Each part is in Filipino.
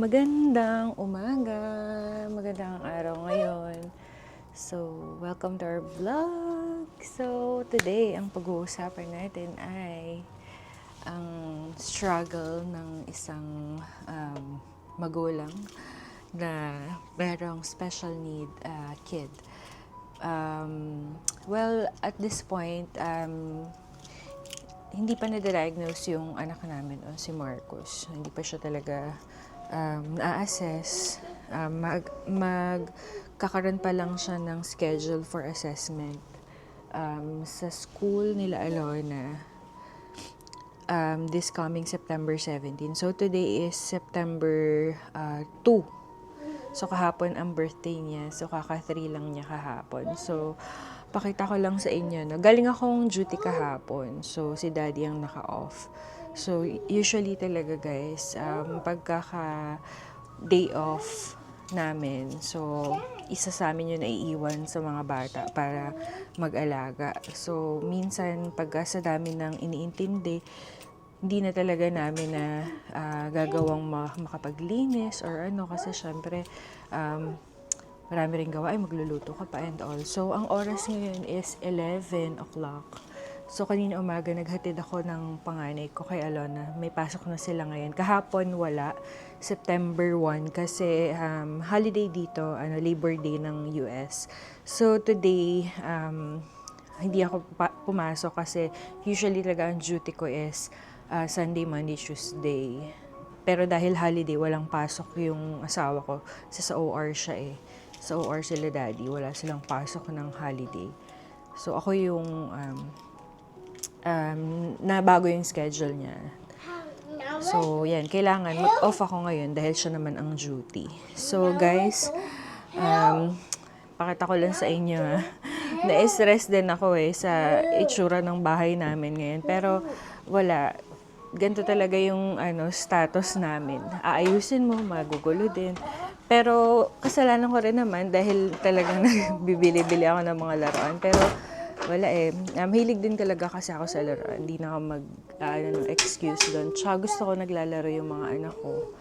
Magandang umaga, magandang araw ngayon. So, welcome to our vlog. So, today, ang pag-uusapan natin ay ang struggle ng isang magulang na merong special need kid. Well, at this point, hindi pa na-diagnose yung anak namin, si Marcos. Hindi pa siya talaga na-assess. Magkakaroon pa lang siya ng schedule for assessment sa school nila Alona this coming September 17. So, today is September 2. So, kahapon ang birthday niya. So, kaka-3 lang niya kahapon. So, pakita ko lang sa inyo, no? Galing akong duty kahapon. So, si daddy ang naka-off. So, usually talaga guys, pagkaka-day off namin, so, isa sa amin yun naiiwan sa mga bata para mag-alaga. So, minsan, pagka sa dami ng iniintindi, hindi na talaga namin na gagawang makapaglinis or ano, kasi syempre, marami rin gawa, ay magluluto ka pa and all. So, ang oras ngayon is 11 o'clock. So, kanina umaga, naghatid ako ng panganay ko kay Alona. May pasok na sila ngayon. Kahapon, wala. September 1 kasi holiday dito, Labor Day ng US. So, today, hindi ako pumasok kasi usually talaga ang duty ko is Sunday, Monday, Tuesday. Pero dahil holiday, walang pasok yung asawa ko. Sa OR siya eh. Sa OR sila daddy, wala silang pasok ng holiday. So ako yung nabago yung schedule niya. So yan, kailangan mag-off ako ngayon dahil siya naman ang duty. So guys, pakita ko lang sa inyo na-stress din ako sa itsura ng bahay namin ngayon. Pero wala, ganito talaga yung status namin. Aayusin mo, magugulo din. Pero kasalanan ko rin naman dahil talagang nagbibili-bili ako ng mga laruan. Pero wala hilig din talaga kasi ako sa laruan. Hindi na ako ng excuse doon. Tsaka gusto ko naglalaro yung mga anak ko.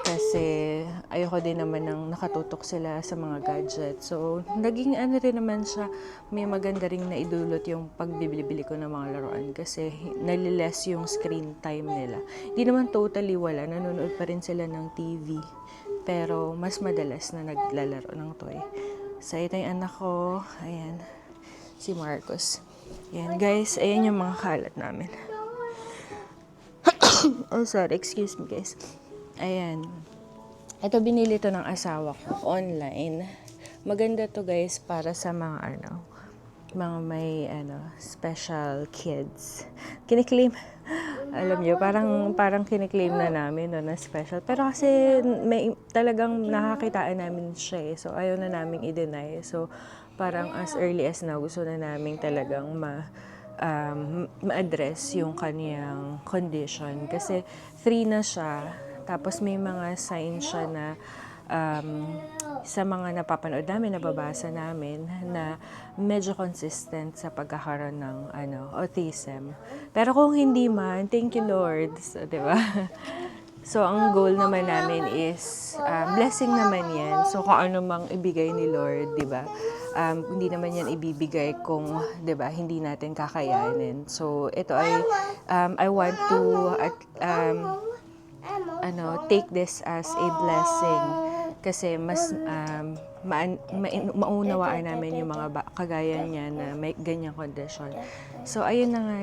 Kasi ayoko din naman ng nakatutok sila sa mga gadget. So, naging rin naman siya, may maganda ring naidulot yung pagbibili ko ng mga laruan kasi naliles yung screen time nila. Hindi naman totally wala, nanonood pa rin sila ng TV. Pero mas madalas na naglalaro ng toy. So, ito yung anak ko. Ayan, si Marcos. Ayan guys, ayan yung mga kalat namin. Oh, sorry, excuse me guys. Ayan. Ito binili to ng asawa ko online. Maganda to guys para sa mga mga may special kids. Kiniklaim. Alam niyo, parang kiniklaim na namin na special. Pero kasi may talagang nakakitaan namin siya So ayaw na naming i-deny. So parang as early as now gusto na namin talagang ma-address yung kaniyang condition. Kasi 3 na siya. Tapos may mga signs siya na sa mga napapanood namin, nababasa namin na medyo consistent sa pagkakaroon ng autism. Pero kung hindi man, thank you Lord. So, di ba? So, ang goal naman namin is blessing naman yan. So, kung ano mang ibigay ni Lord, di ba? Hindi naman yan ibibigay kung, di ba, hindi natin kakayanin. So, ito ay, I want to take this as a blessing kasi mas maunawaan namin yung mga kagaya niya na may ganyang kondisyon. So ayun na nga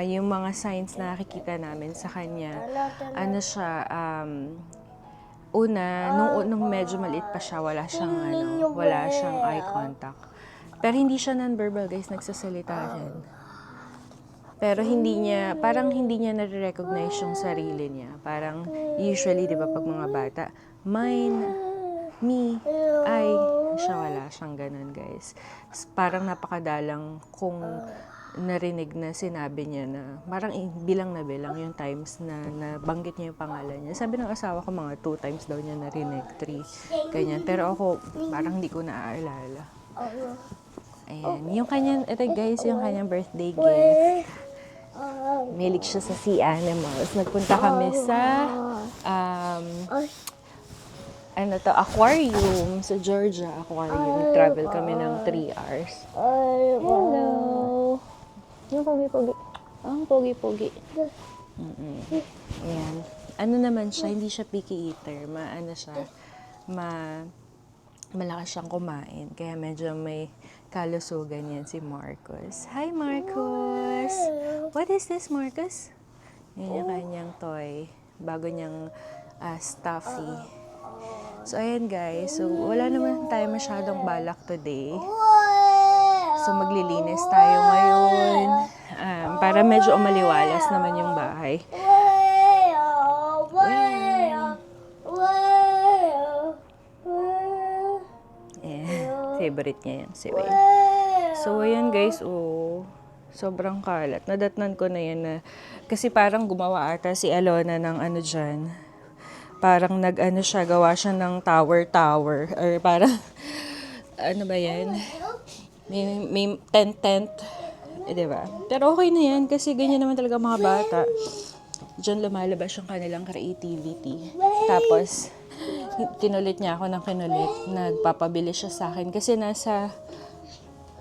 yung mga signs na nakikita namin sa kanya, siya una nung medyo maliit pa siya, wala siyang eye contact. Pero hindi siya non-verbal guys, nagsasalita rin. Pero parang hindi niya nare-recognize yung sarili niya. Parang usually, di ba, pag mga bata, mine, me, I, wala siyang ganun, guys. Parang napakadalang kung narinig na sinabi niya na, parang bilang na bilang yung times na nabanggit niya yung pangalan niya. Sabi ng asawa ko, mga 2 times daw niya narinig, 3, ganyan. Pero ako, parang hindi ko naaalala. Ayan, ito guys, yung kanyang birthday gift. Mahilig siya sa sea animals. Nagpunta kami sa aquarium sa Georgia Aquarium. Travel kami ng 3 hours. Hello! Yung pogi-pogi. Ang pogi-pogi. Ayan. Ano naman siya, hindi siya picky eater. Malakas siyang kumain. Kaya medyo may kalusugan yan si Marcus. Hi, Marcus! What is this, Marcus? Yan yung kanyang toy. Bago niyang stuffy. So, ayan guys. So, wala naman tayo masyadong balak today. So, maglilinis tayo ngayon. Para medyo umaliwalas naman yung bahay. Favorite niya yan, si Wayne. So, ayan guys, sobrang kalat. Nadatnan ko na yan na, kasi parang gumawa ata si Alona ng dyan. Parang gawa siya ng tower. Or parang, ano ba yan? May tent. Diba? Pero okay na yan, kasi ganyan naman talaga mga bata. Diyan lumalabas yung kanilang creativity. Tapos, kinulit niya ako ng kinulit. Nagpapabili siya sa akin. Kasi nasa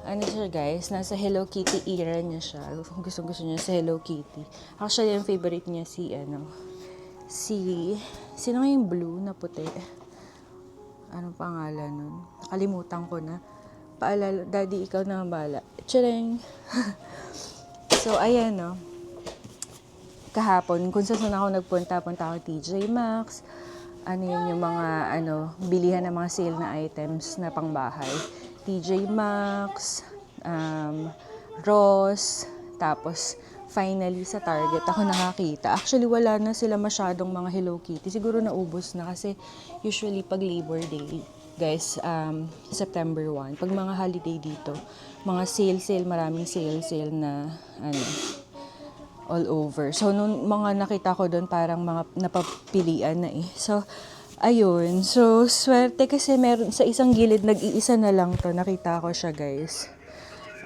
nasa Hello Kitty era niya siya. Gusto niya sa Hello Kitty. Actually, yung favorite niya sino nga yung blue na puti? Anong pangalan nun? Nakalimutan ko na. Paalala, Daddy, ikaw na ang bala. Tcharing! So, ayan, no. Kahapon, kung saan ako nagpunta ako TJ Maxx. Yung mga, bilihan ng mga sale na items na pangbahay. TJ Maxx, Ross, tapos, finally, sa Target, ako nakakita. Actually, wala na sila masyadong mga Hello Kitty. Siguro naubos na kasi usually pag Labor Day, guys, September 1, pag mga holiday dito, mga sale, maraming sale na, all over. So, nung mga nakita ko doon, parang mga napapilian na eh. So, ayun. So, swerte kasi meron sa isang gilid, nag-iisa na lang to. Nakita ko siya, guys.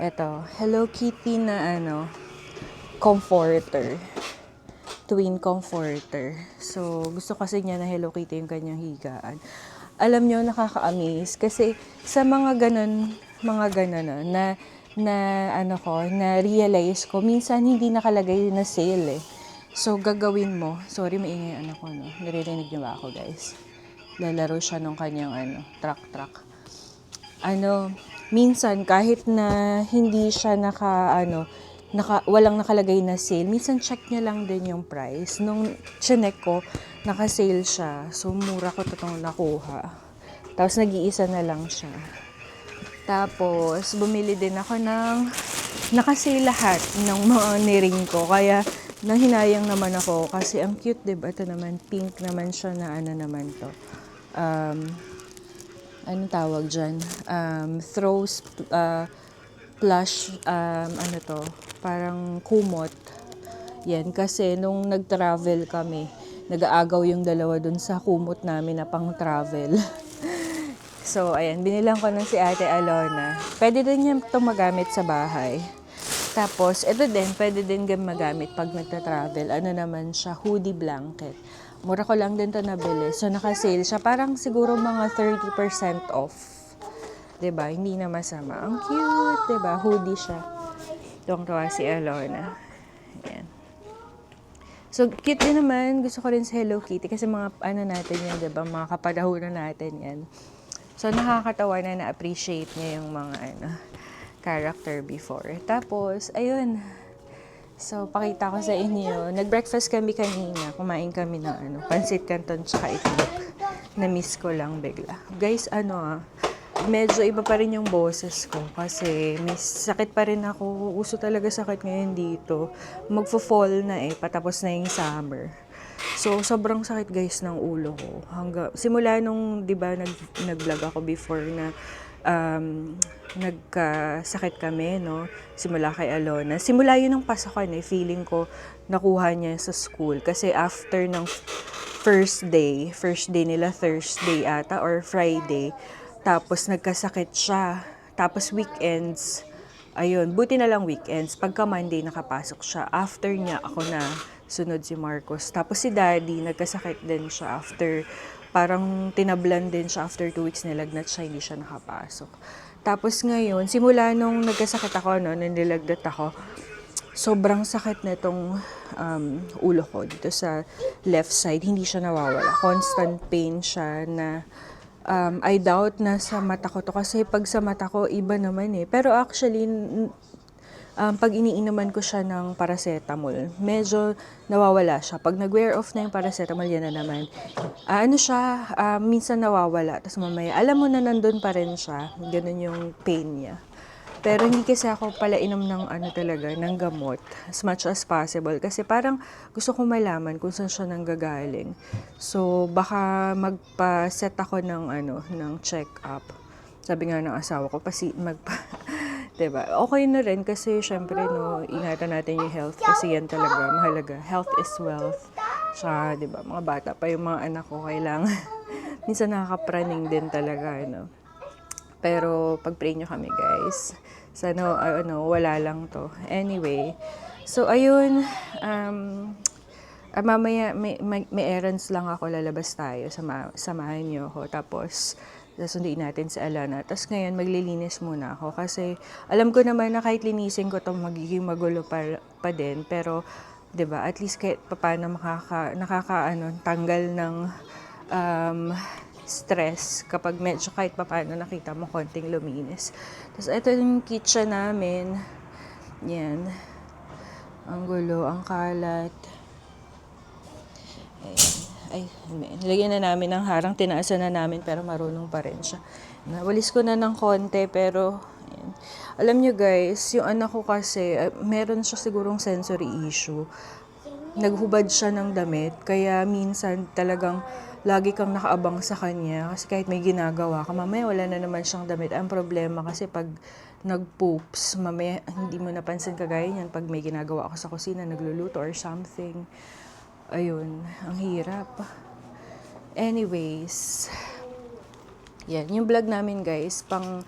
Eto, Hello Kitty na comforter. Twin comforter. So, gusto kasi niya na Hello Kitty yung kanyang higaan. Alam nyo, nakaka-amaze. Kasi sa mga ganon na realize ko, minsan hindi nakalagay na sale eh. So, gagawin mo. Sorry, maingay yung anak ko, no? Naririnig niyo ba ako, guys? Lalaro siya nung kanyang truck. Minsan, kahit na hindi siya walang nakalagay na sale, minsan check niya lang din yung price. Nung chinek ko, naka-sale siya. So, mura ko itong nakuha. Tapos, nag-iisa na lang siya. Tapos, bumili din ako ng naka-sale lahat ng mga niring ko. Kaya, nahinayang naman ako kasi ang cute, diba? Ito naman, pink naman siya na naman to. Anong tawag dyan? Throws, plush, parang kumot. Yan, kasi nung nag-travel kami, nag-aagaw yung dalawa dun sa kumot namin na pang-travel. So, ayan, binilang ko ng si Ate Alona. Pwede din niya itong magamit sa bahay. Tapos, ito din, pwede din magamit pag nagta-travel. Naman siya, hoodie blanket. Mura ko lang din ito nabili. So, naka-sale siya. Parang siguro mga 30% off. Diba? Hindi na masama. Ang cute, diba? Hoodie siya. Tuwang-tuwa si Alona. Ayan. So, cute din naman. Gusto ko rin sa Hello Kitty kasi mga natin yan, diba? Mga kapadahunan natin yan. So, nakakatawa na na-appreciate niya yung mga character before. Tapos, ayun. So, pakita ko sa inyo. Nag-breakfast kami kanina. Kumain kami ng pansit canton tsaka itlog. Na-miss ko lang bigla. Guys, medyo iba pa rin yung boses ko kasi may sakit pa rin ako. Uso talaga sakit ngayon dito. Magfo-fall na patapos na yung summer. So, sobrang sakit guys ng ulo ko. Simula nung, di ba, nag-vlog ako before na nagkasakit kami, no? Simula kay Alona. Simula yun ng pasokan feeling ko nakuha niya sa school. Kasi after ng first day nila Thursday ata or Friday, tapos nagkasakit siya. Tapos weekends, ayun, buti na lang weekends. Pagka Monday, nakapasok siya. After niya, ako na, sunod si Marcos. Tapos si Daddy, nagkasakit din siya after, parang tinablan din siya after 2 weeks, nilagnat siya, hindi siya nakapasok. Tapos ngayon, simula nung nagkasakit ako, no, nung nilagnat ako, sobrang sakit na itong ulo ko dito sa left side. Hindi siya nawawala. Constant pain siya na I doubt na sa mata ko to. Kasi pag sa mata ko, iba naman eh. Pero actually, pag iniinuman ko siya ng paracetamol, medyo nawawala siya. Pag nag-wear off na yung paracetamol, yan na naman. Minsan nawawala. Tapos mamaya, alam mo na nandun pa rin siya. Ganun yung pain niya. Pero hindi kasi ako pala inom ng ng gamot as much as possible. Kasi parang gusto ko malaman kung saan siya nanggagaling. So, baka magpa-set ako ng check-up. Sabi nga ng asawa ko, diba? Okay na rin kasi syempre, no, ingatan natin yung health kasi yan talaga mahalaga. Health is wealth. Tsaka, diba, mga bata pa yung mga anak ko, kailangan. Minsan nakakapraning din talaga, Pero pag-pray nyo kami, guys. Sana, wala lang to. Anyway, so ayun, mamaya may errands lang ako, lalabas tayo, samahan nyo ako. Tapos, sasunduin natin si Alana. Tapos ngayon, maglilinis muna ako. Kasi, alam ko naman na kahit linisin ko to magiging magulo pa din. Pero, 'di ba, at least kahit paano tanggal ng stress kapag medyo kahit paano nakita mo konting luminis. Tapos ito yung kitchen namin. Yan. Ang gulo, ang kalat. Ay, nilagyan na namin ng harang, tinaasan na namin pero marunong pa rin siya. Nawalis ko na ng konti pero yan. Alam nyo guys, yung anak ko kasi, meron siya sigurong sensory issue. Naghubad siya ng damit, kaya minsan talagang lagi kang nakaabang sa kanya kasi kahit may ginagawa ka, mamaya wala na naman siyang damit. Ang problema kasi pag nag-poops, mamaya hindi mo napansin kagaya niyan pag may ginagawa ako sa kusina, nagluluto or something. Ayun, ang hirap. Anyways, yan, yung vlog namin guys, pang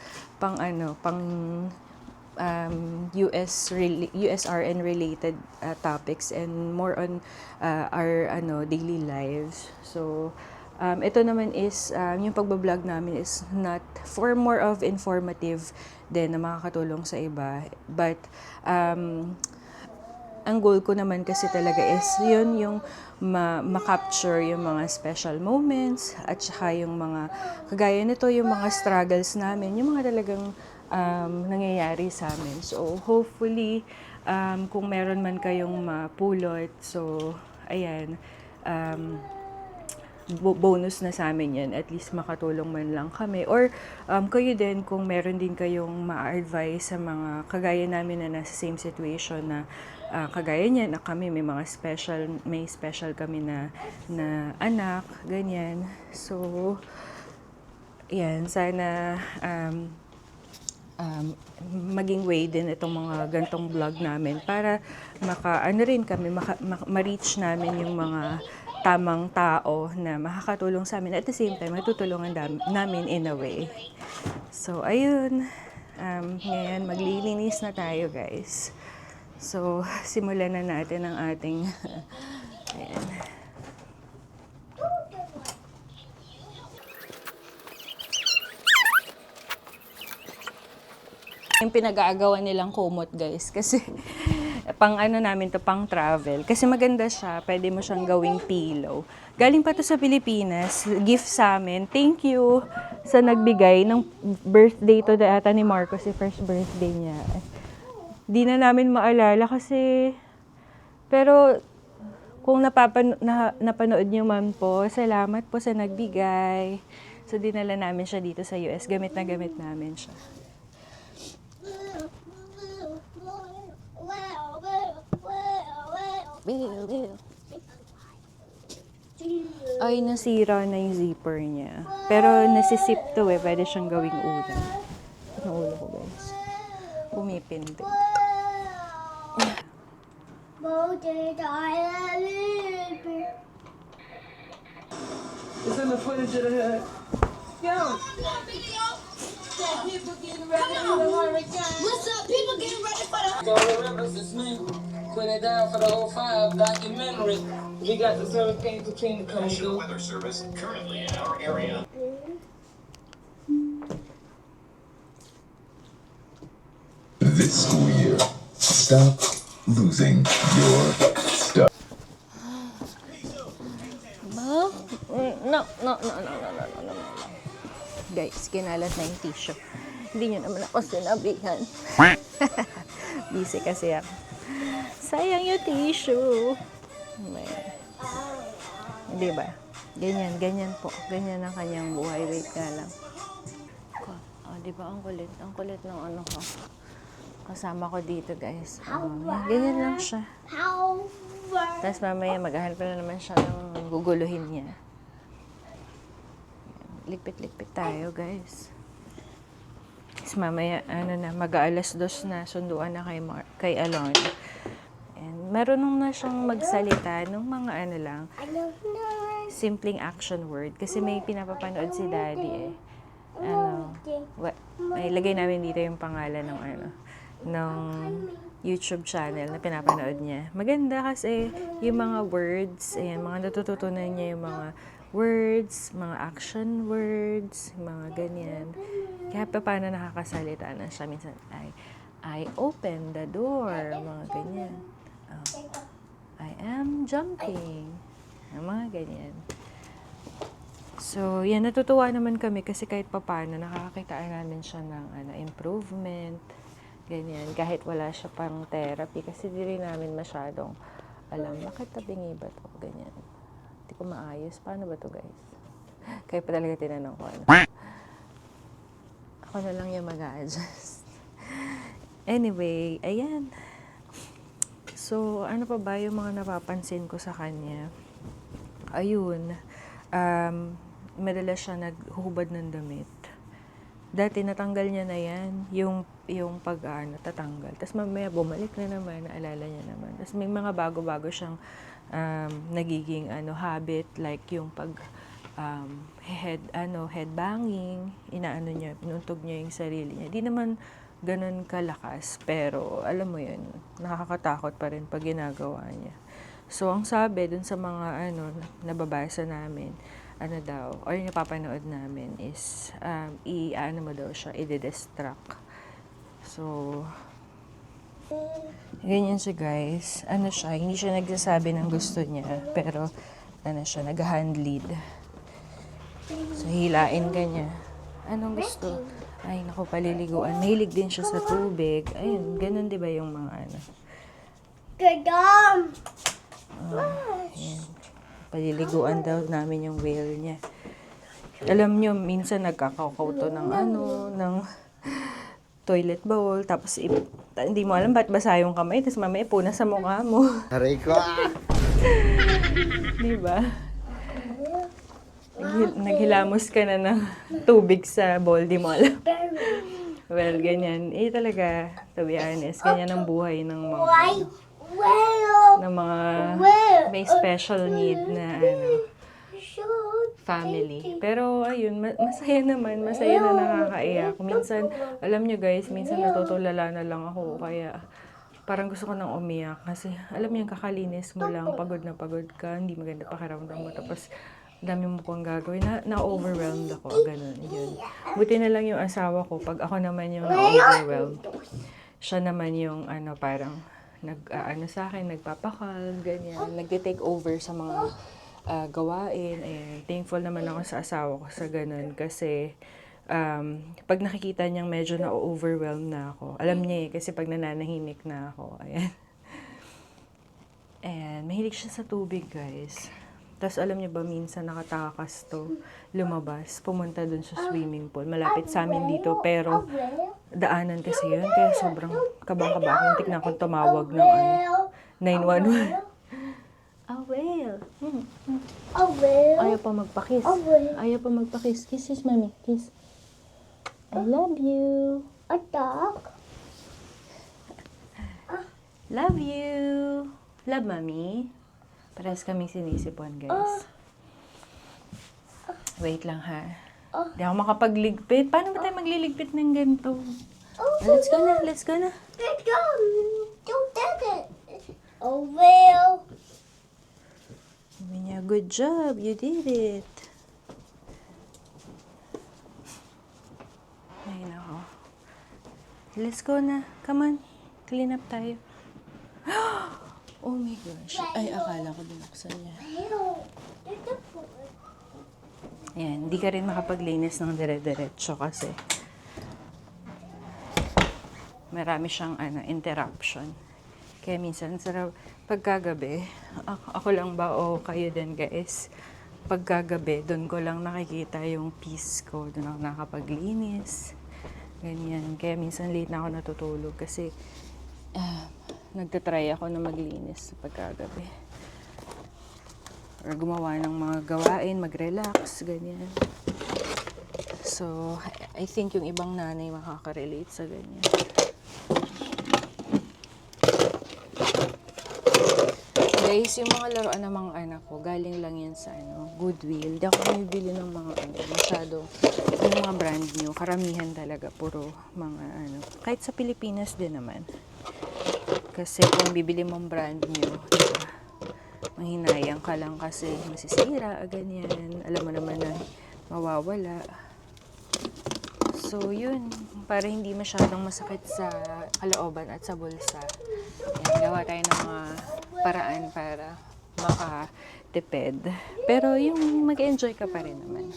USRN related topics and more on our daily lives. So ito naman is yung pagbablog namin is not for more of informative din na makakatulong sa iba, but ang goal ko naman kasi talaga is yun yung ma-capture yung mga special moments at saka yung mga kagaya nito, yung mga struggles namin, yung mga talagang nangyayari sa amin. So, hopefully, kung meron man kayong mapulot, so, ayan, bonus na sa amin yan. At least makatulong man lang kami. Or, kayo din, kung meron din kayong ma-advise sa mga kagaya namin na nasa same situation na kagaya niya na kami, may special kami na anak, ganyan. So, yan, sana, maging way din itong mga gantong vlog namin para ma-reach namin yung mga tamang tao na makakatulong sa amin at the same time matutulungan namin in a way. So ayun, ngayon maglilinis na tayo guys. So simulan na natin ang ating ayan. Yung pinag-aagawan nilang kumot guys kasi pang namin to, pang travel kasi maganda siya, pwede mo siyang gawing pillow. Galing pa to sa Pilipinas, gift sa amin. Thank you sa nagbigay ng birthday to ata ni Marcos, si first birthday niya. Di na namin maalala kasi pero kung napanood niyo man po, salamat po sa nagbigay. So dinala namin siya dito sa US, gamit na gamit namin siya. Ay, nasira na yung zipper niya. Pero nasisip to pwede siyang gawing ulam. Ang ulo ko guys. Pumipindig. It's in the footage of the head. Yo! What's up? People get Story rivers, it's me. Put it down for the 05 documentary. We got the service came to King to come through. Weather service currently in our area. This school year, stop losing your stuff. No, no, no, no, no, no, no, no. Guys, kinalat na yung tissue. Hindi nyo naman ako sinabihan. Busy kasi ako. Sayang yung tissue. Di ba? Ganyan, ganyan po. Ganyan ang kanyang buhay. Wait nga lang. Oh, di ba? Ang kulit. Ang kulit ng ano ko. Kasama ko dito, guys. Ganyan lang siya. Tapos mamaya maghahanap na naman siya ng guguluhin niya. Ligpit-ligpit tayo, guys. Tapos mamaya, mag-aalas 2 na, sunduan na kay Alon. And marunong na siyang magsalita ng mga simpleng action word. Kasi may pinapapanood si Daddy eh. May lagay namin dito yung pangalan ng YouTube channel na pinapanood niya. Maganda kasi yung mga words, ayan, mga natututunan niya yung mga words, mga action words, mga ganyan. Kaya paano nakakasalita na siya. Minsan, I open the door, mga ganyan. I am jumping. Mga ganyan. So, yan, natutuwa naman kami kasi kahit papaano nakakakitaan namin siya ng improvement. Ganyan, kahit wala siya pang therapy kasi di rin namin masyadong alam, bakit tabingi ba to? Ganyan. Hindi ko maayos. Paano ba to, guys? Kaya pa talaga tinanong ko, Ako na lang yung mag-a-adjust. Anyway, ayan. So, ano pa ba yung mga napapansin ko sa kanya? Ayun. Madalas siya naghuhubad ng damit. Dati natanggal niya na yan, yung tatanggal. Tapos mamaya bumalik na naman, naalala niya naman. Tapos may mga bago-bago siyang nagiging habit, like yung head banging, inuuntog niya yung sarili niya. Di naman ganun kalakas, pero alam mo yun, nakakatakot pa rin pag ginagawa niya. So, ang sabi dun sa mga nababasa namin, or napapanood namin is, i-distract. So, ganyan siya, guys. Hindi siya nagsasabi ng gusto niya, pero, nag-hand lead. So, hilain ka niya. Anong gusto? Ay, naku, paliliguan. Mahilig din siya sa tubig. Ayun, ganun, di ba yung mga Gadam! Ayan. Paliliguan daw namin yung whale niya. Alam nyo, minsan nagkakaukaw to ng toilet bowl, tapos hindi mo alam ba't basa yung kamay, tapos mamaya puna sa mukha mo. Aray ko! Diba? Naghilamos ka na ng tubig sa bowl, di mo alam. Well, ganyan. Talaga, to be honest, ganyan ang buhay ng mga may special need na family. Pero ayun, masaya naman, masaya na nakakaiyak. Minsan, alam nyo guys, minsan natutulala na lang ako, kaya parang gusto ko nang umiyak kasi alam nyo, kakalinis mo lang, pagod na pagod ka, hindi maganda pakiramdam mo, tapos dami mo pang gagawin, na-overwhelmed ako, ganun, yun. Buti na lang yung asawa ko, pag ako naman yung na-overwhelmed, siya naman yung parang sa akin, nagpapakalm, ganyan, nagte-take over sa mga gawain. Thankful naman ako sa asawa ko sa ganun kasi pag nakikita niyang medyo na-overwhelmed na ako, alam niya kasi pag nananahimik na ako, ayan. And mahilig siya sa tubig, guys. Tapos alam niyo ba, minsan nakatakas to, lumabas, pumunta dun sa swimming pool. Malapit sa amin dito, pero daanan kasi yun. Kaya sobrang kabang-kaba akong tignan kong tumawag ng 911. A whale. A whale? Ayaw pa magpakiss. Ayaw pa magpakiss. Kiss, mami. Kiss. I love you. A dog? Love you. Love, mami. Parehas kami sinisipuan, guys. Wait lang, ha. Hindi ako makapagligpit. Paano ba tayo magliligpit ng ganito? Let's go na. Let's go na. Let's go! Oh, well. Sabi niya, good job, you did it. Ay, nako. Let's go na. Come on. Clean up tayo. Oh my gosh. Ay, akala ko binuksan niya. Well, there's a pool. Ayan, hindi ka rin makapaglinis ng dire-diretso kasi marami siyang interruption. Kaya minsan, sarap, pagkagabi, ako lang ba o kayo din guys, pagkagabi, doon ko lang nakikita yung peace ko, doon ako nakapaglinis, ganyan. Kaya minsan late na ako natutulog kasi nagtatry ako na maglinis pagkagabi. Or gumawa ng mga gawain, mag-relax, ganyan. So, I think yung ibang nanay makaka-relate sa ganyan. Guys, yung mga laruan ng mga anak ko, galing lang yan sa Goodwill. Di ako bumibili ng mga masyado, yung mga brand new. Karamihan talaga, puro mga kahit sa Pilipinas din naman. Kasi kung bibili mong brand new, diba, manghinayang ka lang kasi masisira, ganyan. Alam mo naman na mawawala. So, yun. Para hindi masyadong masakit sa kalooban at sa bulsa. Yan, gawa tayo ng mga paraan para makatipid. Pero yung mag-enjoy ka pa rin naman.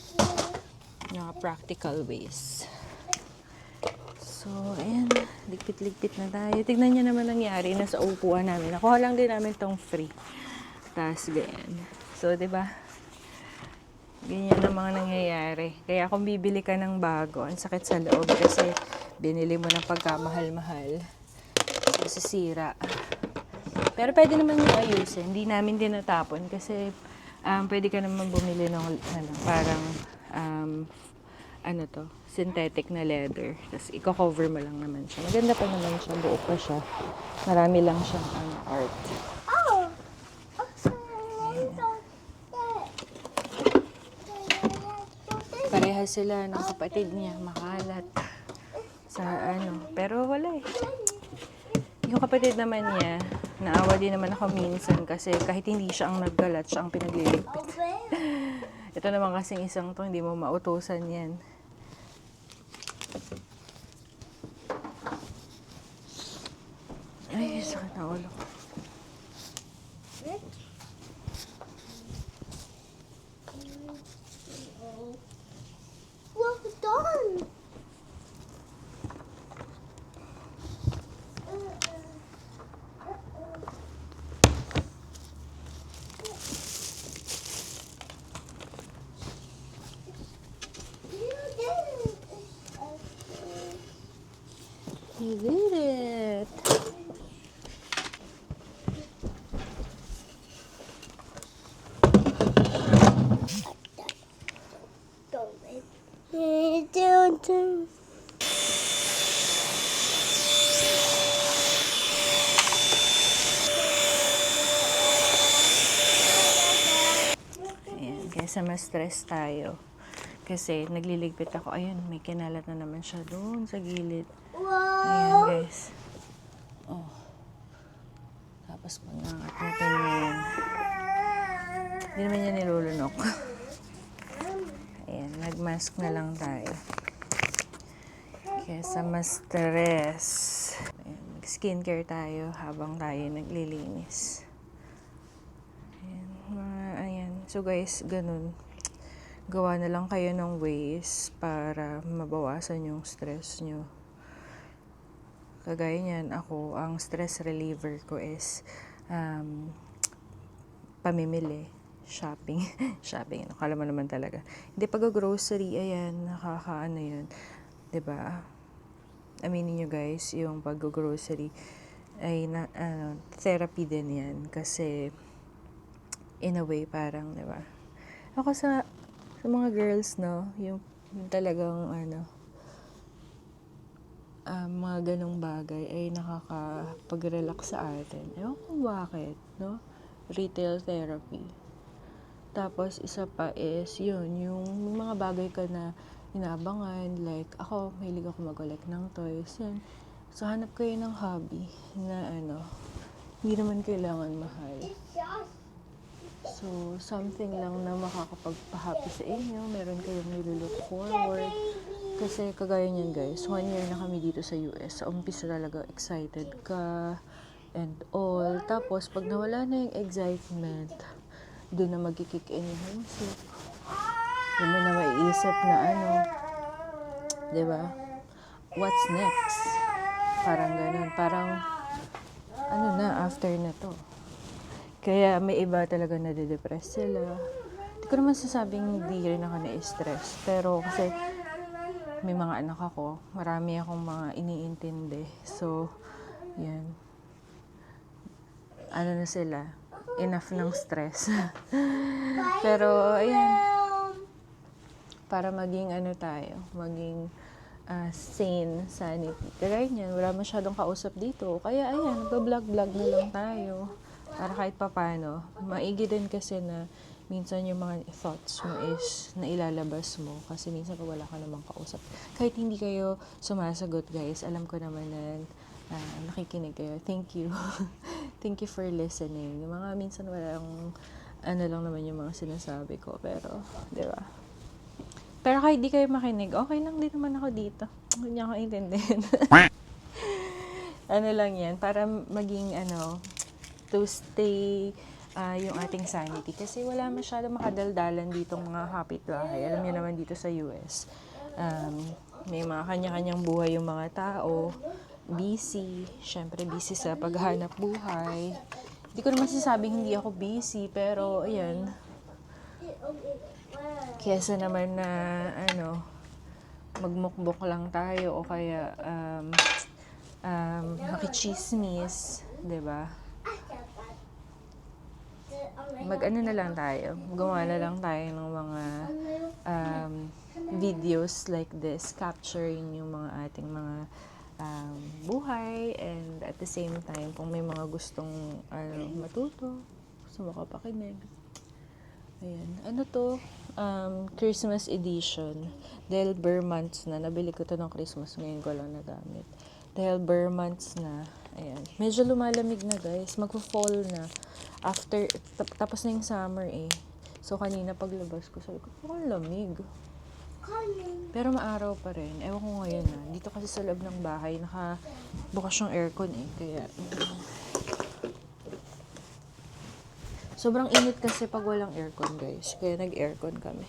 Mga practical ways. So, ayan. Ligpit-ligpit na tayo. Tignan niyo naman nangyari na sa upuan namin. Nakuha lang din namin tong free. Tapos, ganyan. So, diba? Ganyan ang mga nangyayari. Kaya kung bibili ka ng bago, ang sakit sa loob kasi binili mo ng pagkamahal-mahal. Masisira. Pero pwede naman yung ayusin. Hindi namin din natapon kasi pwede ka naman bumili ng parang synthetic na leather. Tapos i-cover mo lang naman siya. Maganda pa naman siya. Buo pa siya. Marami lang siyang art. Oh. Parehas sila ng kapatid niya, makalat sa pero wala eh. Yung kapatid naman niya, naawa din naman ako minsan kasi kahit hindi siya ang naggalat, siya ang pinagliligpit. Oh, well. Ito naman kasing isang to, hindi mo mautusan yan. Ay, sakit na ulo ko. Well done. You did it! Don't. Ayan, kaysa ma-stress tayo. Kasi nagliligpit ako. Ayun, may kinalat na naman siya doon sa gilid. Ayan, Wow. guys. Oh. Tapos pangangat natin yan. Hindi naman niya nilulunok. Ayan, nag-mask na lang tayo. Kaysa ma-stress. Ayan, mag-skincare tayo habang tayo naglilinis. Ayan. So guys, ganun. Gawa na lang kayo ng ways para mabawasan yung stress nyo. Kagaya niyan, ako, ang stress reliever ko is pamimili, shopping. Shopping, akala mo naman talaga. Hindi, pag-grocery, ayan, nakakaano yun. 'Di ba? Aminin nyo guys, yung pag-grocery ay therapy din yan. Kasi, in a way, parang, 'di ba? Ako sa mga girls, no, yung talagang, mga ganong bagay ay nakakapag-relax sa atin. Ewan ko bakit, no? Retail therapy. Tapos, isa pa is, yun, yung mga bagay ka na inaabangan. Like, ako, mahilig ako mag-collect ng toys. Yan. So, hanap kayo ng hobby na, Hindi naman kailangan mahal. So, something lang na makakapagpa-happy sa inyo. Meron kayong nilulook forward. Kasi kagaya niyan guys, 1 year na kami dito sa US. Sa umpisa talaga excited ka and all. Tapos, pag nawala na yung excitement, doon na magkikick in yung homesick. Doon mo na maiisip na ano, di ba? What's next? Parang ganun. Parang, ano na, after na to. Kaya may iba talaga nade-depress sila. Hindi ko naman sasabing hindi rin ako na-stress. Pero kasi may mga anak ako, marami akong mga iniintindi. So, yan. Ano na sila? Enough ng stress. Pero, ayan. Para maging ano tayo, maging sane, sanity. Kaya niyan, wala masyadong kausap dito. Kaya ayan, nagpa-vlog-vlog na lang tayo. Para kahit papano, maigi din kasi na minsan yung mga thoughts mo is nailalabas mo kasi minsan pa wala ka namang kausap. Kahit hindi kayo sumasagot guys, alam ko naman na nakikinig kayo. Thank you. Thank you for listening. Yung mga minsan walang ano lang naman yung mga sinasabi ko. Pero, di ba? Pero kahit di kayo makinig, okay lang din naman ako dito. Hindi niya ako intindihin. Ano lang yan, para maging to stay yung ating sanity. Kasi wala masyado makadaldalan ditong mga kapitbahay. Alam niyo naman dito sa US, may mga kanya-kanyang buhay yung mga tao. Busy. Syempre busy sa paghahanap buhay. Hindi ko naman sasabing hindi ako busy, pero ayan. Kesa naman na magmukbok lang tayo o kaya makichismis, 'di ba? Mag-ano na lang tayo. Gumawa na lang tayo ng mga videos like this, capturing yung mga ating mga buhay, and at the same time, kung may mga gustong matuto, gusto makapakinig. Ayan. Ano to? Christmas edition. Dahil bare months na. Nabili ko to ng Christmas. Ngayon ko lang nagamit. Dahil bare months na. Ayan. Medyo lumalamig na guys. Magpo-fall na. After, tapos na yung summer eh. So kanina paglabas ko, sabi ko, parang lamig. Pero maaraw pa rin. Ewan ko ngayon na. Dito kasi sa loob ng bahay, nakabukas yung aircon eh. Kaya, sobrang init kasi pag walang aircon, guys. Kaya nag-aircon kami.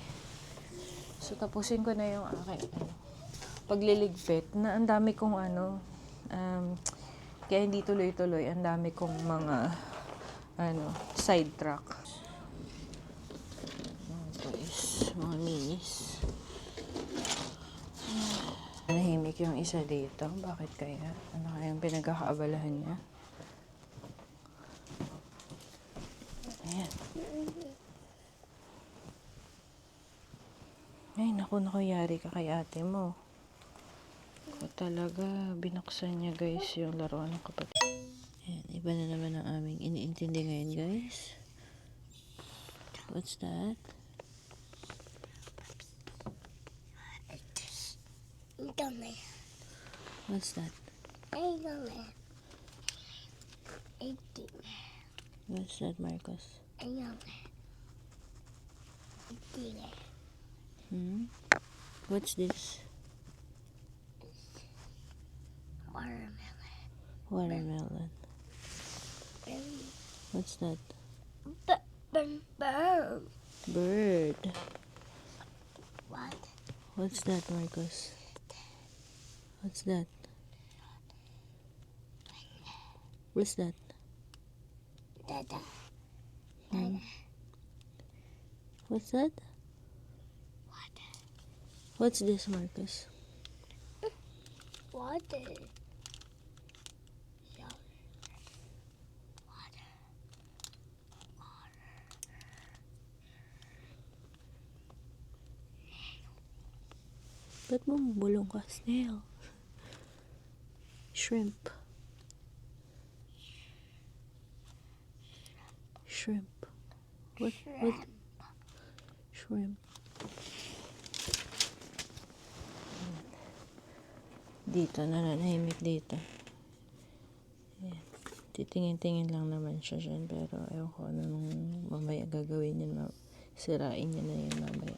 So, tapusin ko na yung aking pagliligpit. Na ang dami kong kaya hindi tuloy-tuloy. Ang dami kong mga sidetrack. Guys, mga minis. Nahimik yung isa dito. Bakit kaya? Ano kayang pinagkakaabalahan niya? Ayan. Ay, naku, yari ka kay ate mo. Ko talaga, binuksan niya guys yung laruan ng kapatid. Ayan, iba na naman ang aming iniintindi ngayon guys. What's that? What's that? What's that, Marcos? What's this? Watermelon. What's that? Bird. What? What's that, Marcos? What's that? What's that? Dada. What's that? Water. What's this, Marcus? Water. Ba't mo bulong ka? Snail. Shrimp. Shrimp. What? Shrimp. Dito, nananahimik dito. Ayan. Titingin-tingin lang naman siya dyan, pero ewan ko anong mamaya gagawin niya. Sirain niya na yun mamaya.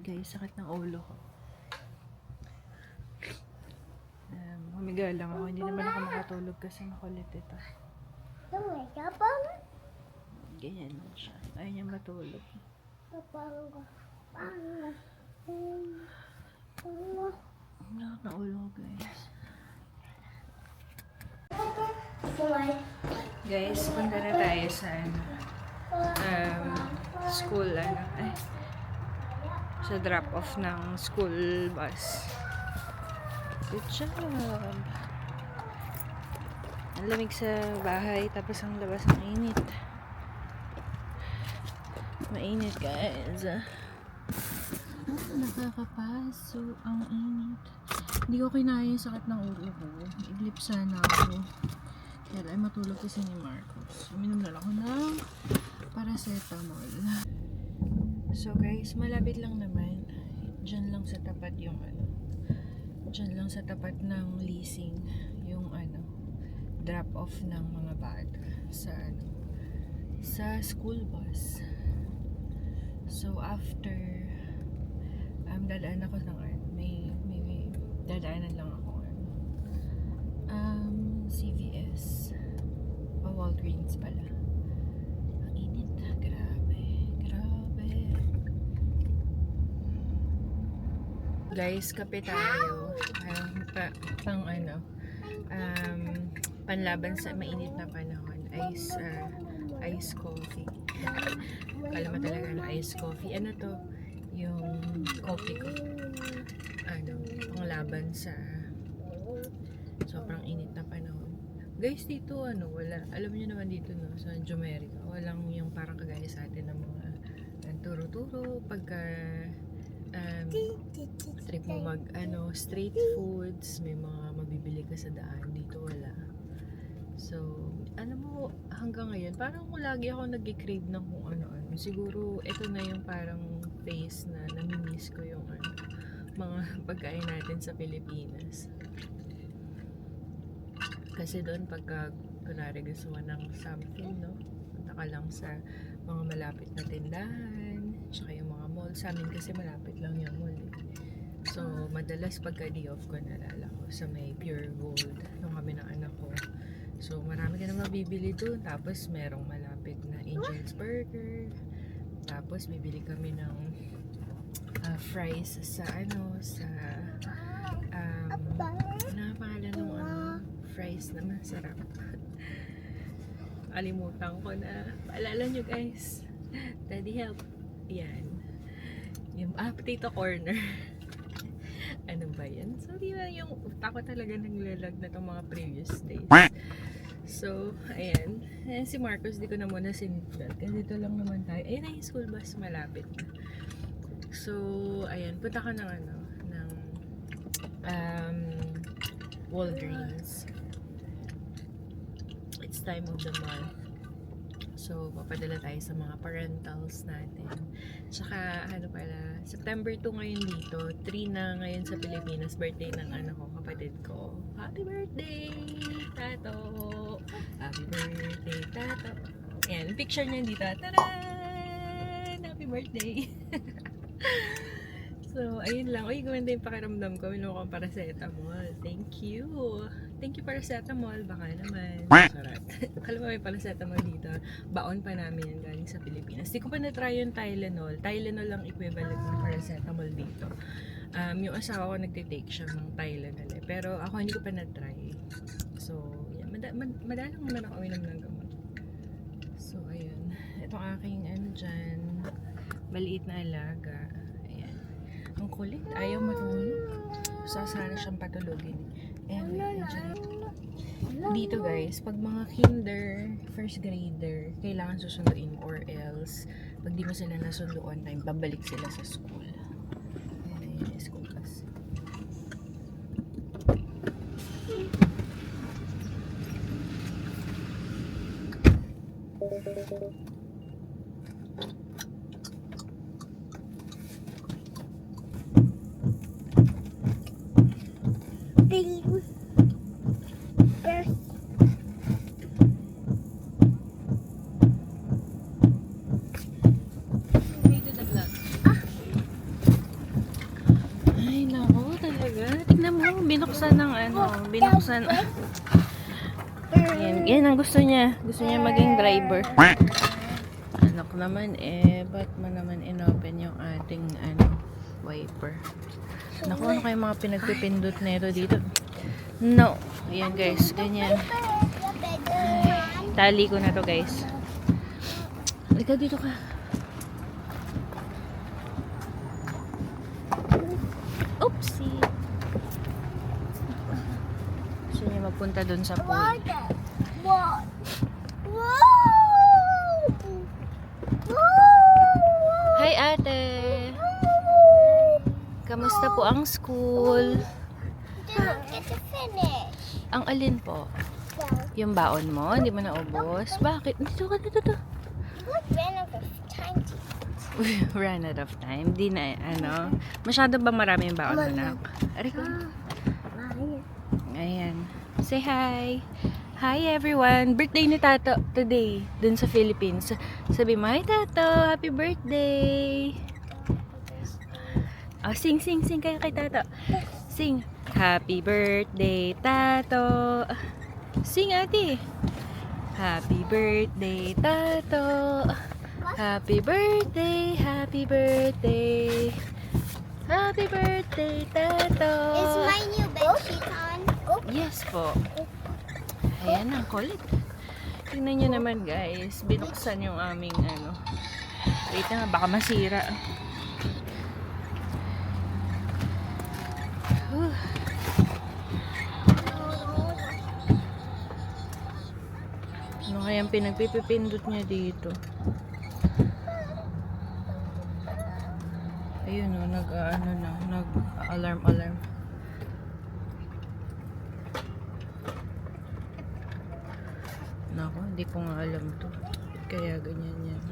Guys, sakit ng ulo ko. Humiga lang ako. Hindi naman ako makatulog kasi makulit ito. Ganyan lang siya. Ayaw niya matulog. Ang na ulo ko, guys. Guys, punta na tayo sa school, sa drop-off ng school bus. Good job! Ang lamig sa bahay, tapos ang labas ang init. Mainit, guys. Nakakapaso ang init. Hindi ko kinaya yung sakit ng ulo ko. Iglip sana ako. Kaya ay matulog kasi ni Marcos. Uminom na lang ako ng paracetamol. So guys, malapit lang naman. Diyan lang sa tapat yung diyan lang sa tapat ng leasing yung drop off ng mga bata sa school bus. So after dadaan ako ng may dadaanan lang ako CVS Walgreens pala. Ang init, grabe. Guys, kape tayo. Panlaban sa mainit na panahon. Ice coffee. Kala mo talaga na ice coffee. Ano to? Yung coffee ko. Panglaban sa sobrang init na panahon. Guys, dito wala. Alam niyo naman dito sa Jumerica, walang yung parang kagaya sa atin ng mga turo-turo pagka trip mo street foods, may mga mabibili ka sa daan. Dito wala. So, alam mo, hanggang ngayon, parang lagi ako nag-crave ng kung ano-ano. Siguro, ito na yung parang phase na namimiss ko yung mga pagkain natin sa Pilipinas. Kasi doon, pagka kunwari gusto mo ng something, punta ka lang sa mga malapit na tindahan, tsaka yung mga mall. Sa amin kasi malapit lang yung mall. So, madalas pagka day off ko, nalala ko sa may Pure Gold, nung kami ng anak ko. So, marami ka na mabibili doon. Tapos, merong malapit na Angel's Burger. Tapos, bibili kami ng fries sa pangalan ng fries na masarap. Alimutan ko na. Paalala nyo, guys. Daddy help. Yan. Yung potato corner. Ano ba yan? So, di ba yung utak ko talaga naglalag na itong mga previous days. So, ayan. Si Marcos, di ko na muna sinitbelt. Kasi dito lang naman tayo. Ayun na yung school bus, malapit na. So, ayan. Punta ka ng Walgreens. It's time of the month. So, papadala tayo sa mga parentals natin. Tsaka, September 2 ngayon dito. 3 na ngayon sa Pilipinas. Birthday ng kapatid ko. Happy birthday, Tato! Happy birthday, Tato! Ayan, picture niya dito. Taran! Happy birthday! So, ayun lang. Uy, gumanda yung pakiramdam ko. Minom akong paracetamol. Thank you. Thank you, paracetamol. Baka naman. Sarat. Alam mo, may paracetamol dito. Baon pa namin yan galing sa Pilipinas. Di ko pa na-try yung Tylenol. Tylenol lang equivalent ng paracetamol dito. Yung asawa ko nagtitake siya ng Tylenol. Pero ako hindi ko pa na-try. So, yan. Madalang naman ako uminom ng gamot. So, ayun. Itong aking dyan. Maliit na alaga. Ang kulit, ayaw matulog. So, sana siyang patulogin. Dito guys, pag mga kinder, first grader, kailangan susunduin or else pag di mo sila nasundo on time, babalik sila sa school. Ayan, yung school bus. Ay, naku, talaga. Tignan mo, binuksan ng binuksan. Yan ang gusto niya. Gusto niya maging driver. Anak naman ba't mo naman inopen yung ating wiper? Naku, ano kayo mga pinagpipindot na ito dito? No. Ayan guys, ganyan. Ay, tali ko na to guys. Halika dito ka. Oopsie. Gusto niya magpunta dun sa pool. Hi ate! Kamusta po ang school? Don't get to finish. Ang alin po? Yung baon mo? Hindi mo naubos? Bakit? Dito ka, dito. What ran out of time to Ran out of time. Di na, masyado ba marami yung baon mo na? Aray ko. Ayan. Say hi. Hi everyone. Birthday ni Tato today. Dun sa Philippines. Sabi mo, hi Tato. Happy birthday. Oh, sing kayo kay Tato. Sing. Happy birthday, Tato. Sing, ate. Happy birthday, Tato. Happy birthday, happy birthday. Happy birthday, Tato. Is my new bedsheet on? Yes po. Ayan ang kulit. Tingnan nyo naman guys. Binuksan yung aming Wait na, baka masira. Ano kayang pinagpipindot niya dito? Ayun o, nag-alarm. Nako, hindi ko nga alam to. Kaya ganyan yan.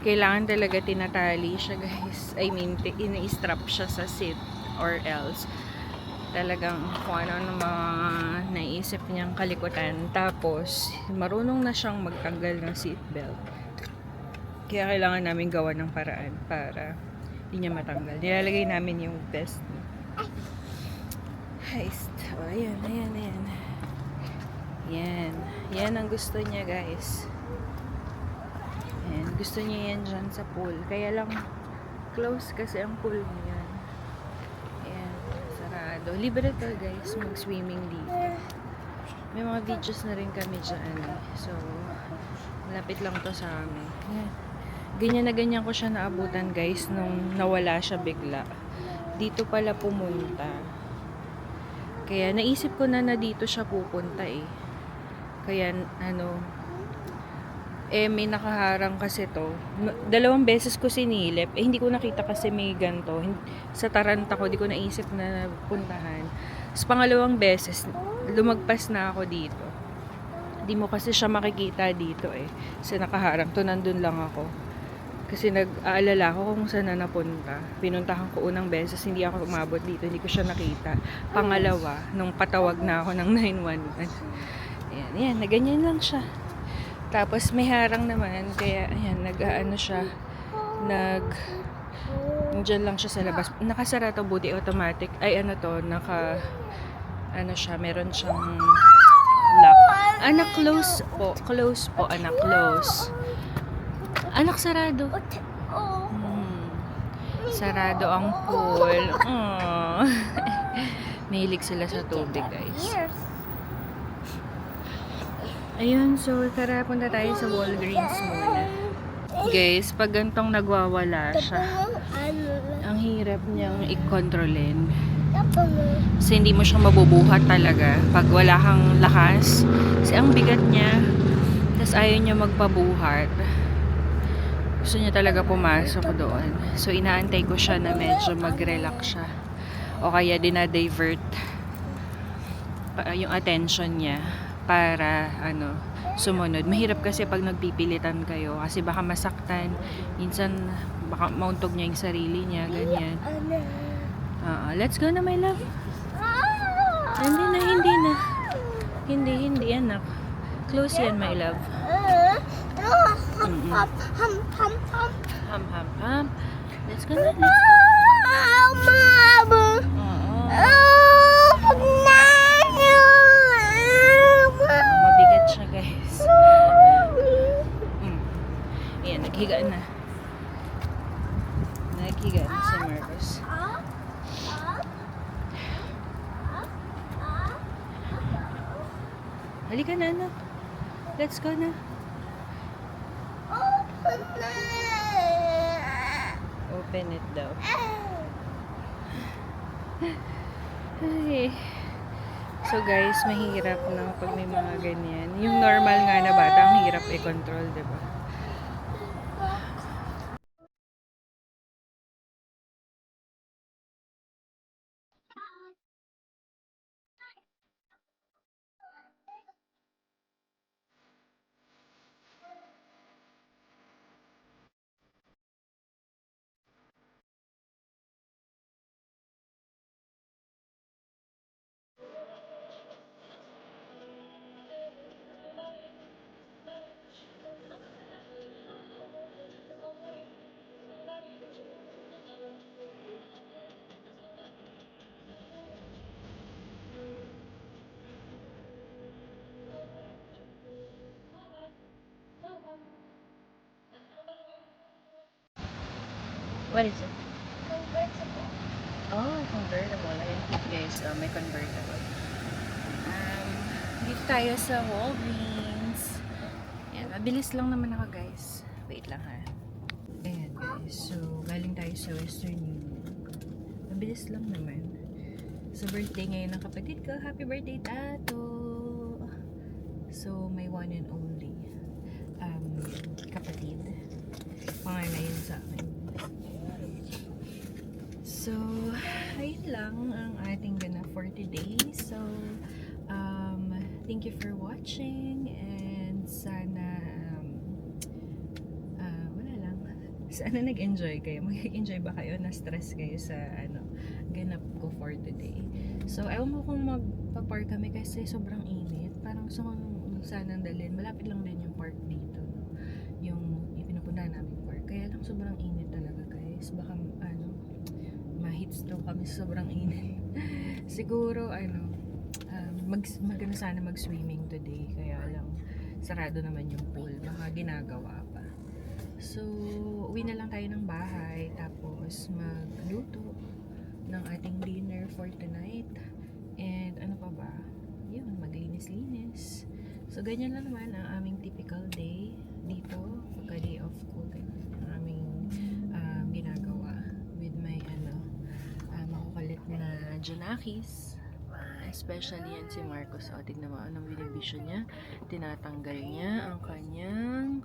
Kailangan talaga tinatali siya guys. I mean, ini-strap siya sa seat or else talagang kung ano mga naisip niyang kalikutan. Tapos, marunong na siyang magtanggal ng seatbelt. Kaya kailangan namin gawa ng paraan para hindi niya matanggal. Nilalagay namin yung vest niya. Heist. Oh, ayan. Yan ang gusto niya guys. Ayan, gusto niya yan dyan sa pool. Kaya lang close kasi ang pool niya. Ayan, sarado. Libre to guys, mag-swimming dito. May mga videos na rin kami dyan. So, malapit lang to sa amin. Ayan. Ganyan na ganyan ko siya naabutan guys nung nawala siya bigla. Dito pala pumunta. Kaya naisip ko na dito siya pupunta eh. Kaya may nakaharang kasi to. 2 beses ko sinilip. Hindi ko nakita kasi may ganito. Sa Taranta ko, di ko naisip na puntahan. Sa pangalawang beses, lumagpas na ako dito. Di mo kasi siya makikita dito eh. Kasi nakaharang to, nandun lang ako. Kasi nag-aalala ako kung saan na napunta. Pinuntahan ko unang beses, hindi ako umabot dito. Hindi ko siya nakita. Pangalawa, nung patawag na ako ng 911. Ayan, na ganyan lang siya. Tapos may harang naman, kaya ayan, nandiyan lang siya sa labas. Nakasara to, buti automatic. Ay siya, meron siyang lock. Anak, close po, anak, close. Anak, sarado. Sarado ang pool. Mahilig sila sa tubig, guys. Ayun, so tara, punta tayo sa Walgreens muna. Guys, pag gantong nagwawala siya, ang hirap niyang i-controlin. Kasi hindi mo siya mabubuhat talaga pag wala kang lakas. Kasi ang bigat niya, tapos ayaw niya magpabuhat. Gusto niya talaga pumasok doon. So, inaantay ko siya na medyo mag-relax siya. O kaya dinadivert yung attention niya para sumunod. Mahirap kasi pag nagpipilitan kayo kasi baka masaktan. Minsan baka mauntog niya yung sarili niya, ganyan. Let's go na, my love. Hindi anak. Close yan, my love. Ham. Let's go na, let's go. Mabigat siya, guys. Ayan, naghiga na. Naghiga na si Marcos. Halika na, anak. Let's go na. Open it daw. Ay. So guys, mahirap na pag may mga ganyan. Yung normal nga na bata, ang hirap i-control, diba? What is it? Oh, convertible. Ayan, guys, may convertible. Dito tayo sa Walgreens. Ayan, mabilis lang naman ako, guys. Wait lang, ha. Ayan, guys. So, galing tayo sa Western Union. Mabilis lang naman. So, birthday ngayon ng kapatid ko. Happy birthday, Tato! So, may one and only kapatid. Panganay yun sa akin. So, ayun lang ang ating ganap for today. So, thank you for watching and sana wala lang. Sana nag-enjoy kayo. Mag-enjoy ba kayo? Na-stress kayo sa ganap ko for today. So, ewan mo kung magpa-park kami kasi sobrang init. Parang sana dalhin. Malapit lang din yung park dito. Yung pinupunta namin park. Kaya lang sobrang init talaga, guys. Baka ma-heat stroke kami sa sobrang init. Siguro sana mag-swimming today, kaya lang sarado naman yung pool, baka ginagawa pa. So uwi na lang tayo ng bahay, tapos magluto ng ating dinner for tonight, and ano pa ba, yun, maglinis-linis. So ganyan lang naman ang aming typical day dito pagka day off ko, ang aming ginagawa with my makukulit na Janakis. Especially yan si Marcos. O, tignan mo anong binibisyon niya. Tinatanggal niya ang kanyang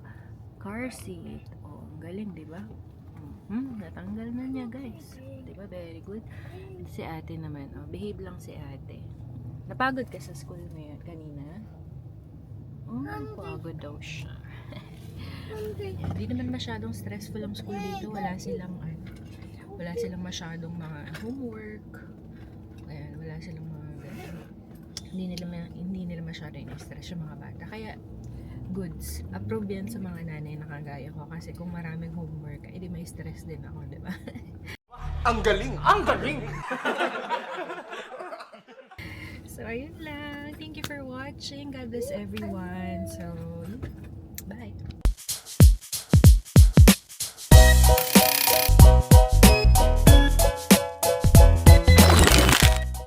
car seat. O, ang galing, diba? Natanggal na niya, guys. Diba? Very good. Si ate naman. O, behave lang si ate. Napagod ka sa school ngayon kanina? Oh, pagod daw siya. Hindi naman masyadong stressful ang school dito. Wala silang masyadong mga homework. Ayan, wala silang mga hindi nila masyadong stress yung mga bata. Kaya goods. Approve yan sa mga nanay na kagaya ko kasi kung maraming homework, edi may stress din ako, 'di ba? Ang galing! Ang galing! So ayun lang. Thank you for watching. God bless everyone. So